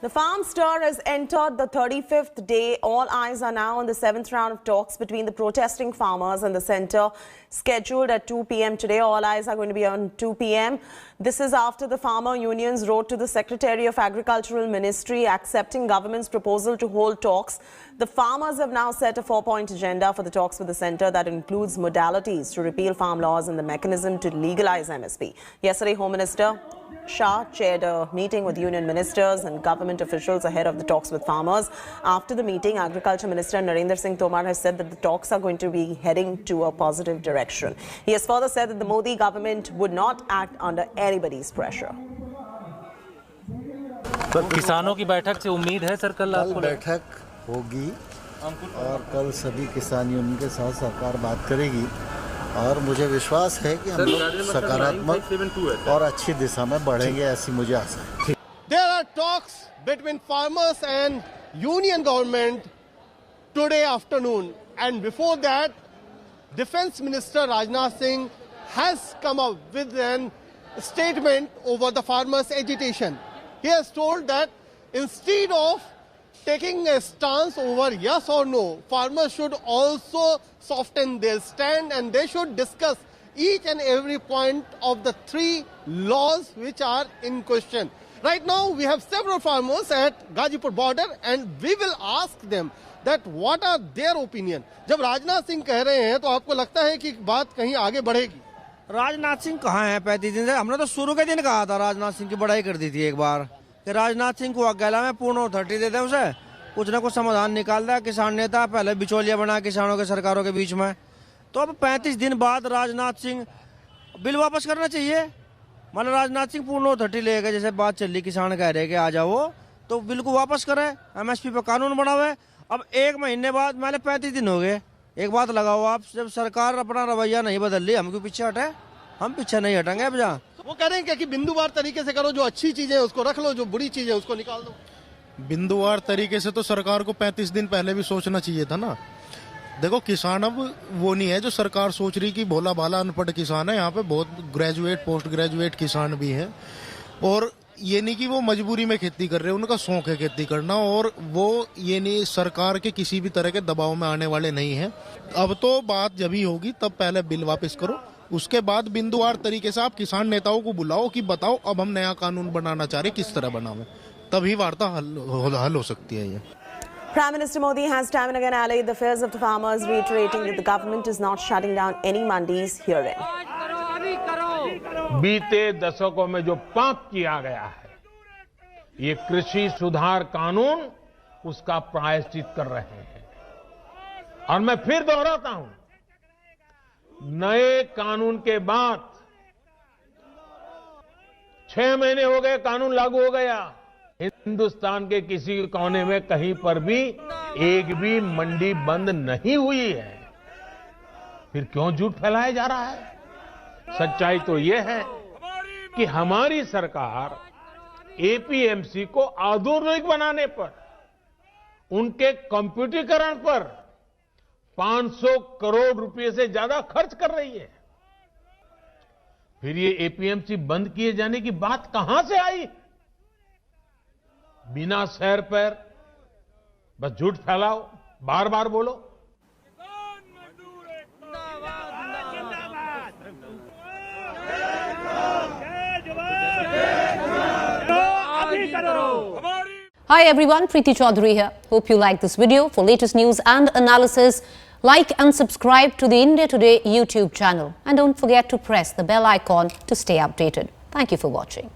The farm stir has entered the 35th day. All eyes are now on the 7th round of talks between the protesting farmers and the centre, scheduled at 2 p.m. today. All eyes are going to be on 2 p.m. This is after the farmer unions wrote to the Secretary of Agricultural Ministry accepting government's proposal to hold talks. The farmers have now set a 4-point agenda for the talks with the centre that includes modalities to repeal farm laws and the mechanism to legalise MSP. Yesterday, Home Minister Shah chaired a meeting with union ministers and government officials ahead of the talks with farmers. After the meeting, Agriculture Minister Narendra Singh Tomar has said that the talks are going to be heading to a positive direction. He has further said that the Modi government would not act under anybody's pressure. किसानों की बैठक से उम्मीद है sir कल आपको बैठक होगी और कल सभी किसान यूनियन के साथ सरकार बात करेगी और मुझे विश्वास है कि हम लोग सकारात्मक और अच्छी दिशा में बढ़ेंगे, ऐसी मुझे आशा है। There are talks between farmers and union government today afternoon, and before that, Defence Minister Rajnath Singh has come up with a statement over the farmers' agitation. He has told that instead of taking a stance over yes or no, farmers should also soften their stand and they should discuss each and every point of the 3 laws which are in question. Right now we have several farmers at Gazipur border and we will ask them that what are their opinion. जब राजनाथ सिंह कह रहे हैं तो आपको लगता है कि बात कहीं आगे बढ़ेगी? राजनाथ सिंह कहाँ हैं 35 दिन से? हमने तो शुरू के दिन कहा था, राजनाथ सिंह की बड़ाई कर दी थी एक बार कि राजनाथ सिंह को अकेला में पूर्ण अथॉरिटी दे दे, उसे कुछ ना कुछ समाधान निकाल दे। किसान नेता पहले बिचौलिया बना किसानों के सरकारों के बीच में, तो अब 35 दिन बाद राजनाथ सिंह बिल वापस करना चाहिए। मतलब राजनाथ सिंह पूर्ण अथॉरिटी लेगा, जैसे बात चल रही किसान कह रहे कि आ जाओ, तो बिल को वापस करे, MSP पे कानून बनावे। अब 1 महीने बाद मैंने 35 दिन हो गए, एक बात लगाओ आप, जब सरकार अपना रवैया नहीं बदल ली, हम क्यों पीछे हटे? हम पीछे नहीं हटेंगे। अब जहाँ वो कह रहे हैं कि बिंदुवार तरीके से करो, जो अच्छी चीजें उसको रख लो, जो बुरी चीजें उसको निकाल दो। बिंदुवार तरीके से तो सरकार को 35 दिन पहले भी सोचना चाहिए था ना। देखो, किसान अब वो नहीं है जो सरकार सोच रही कि भोला भाला अनपढ़ किसान है। यहाँ पे बहुत ग्रेजुएट, पोस्ट ग्रेजुएट किसान भी हैं और ये नहीं कि वो मजबूरी में खेती कर रहे हैं, उनका शौक है खेती करना और वो ये नहीं सरकार के किसी भी तरह के दबाव में आने वाले नहीं हैं। अब तो बात जब ही होगी तब पहले बिल वापस करो, उसके बाद बिंदुवार तरीके से आप किसान नेताओं को बुलाओ कि बताओ अब हम नया कानून बनाना चाह रहे, किस तरह बनावे, तभी वार्ता हल हो सकती है। ये Prime Minister Modi has time and again allayed the fears of the farmers, reiterating that the government is not shutting down any mandis herein. बीते दशकों में जो पाप किया गया है, ये कृषि सुधार कानून उसका प्रायश्चित कर रहे हैं। और मैं फिर दोहराता हूं, नए कानून के बाद 6 महीने हो गए, कानून लागू हो गया, हिंदुस्तान के किसी कोने में कहीं पर भी एक भी मंडी बंद नहीं हुई है। फिर क्यों झूठ फैलाया जा रहा है? सच्चाई तो यह है कि हमारी सरकार APMC को आधुनिक बनाने पर, उनके कंप्यूटरीकरण पर 500 करोड़ रुपए से ज्यादा खर्च कर रही है। फिर ये APMC बंद किए जाने की बात कहां से आई? बिना सैर पैर बस झूठ फैलाओ, बार बार बोलो। Hi everyone, Preeti Chaudhary here. Hope you like this video. For latest news and analysis, like and subscribe to the India Today YouTube channel. And don't forget to press the bell icon to stay updated. Thank you for watching.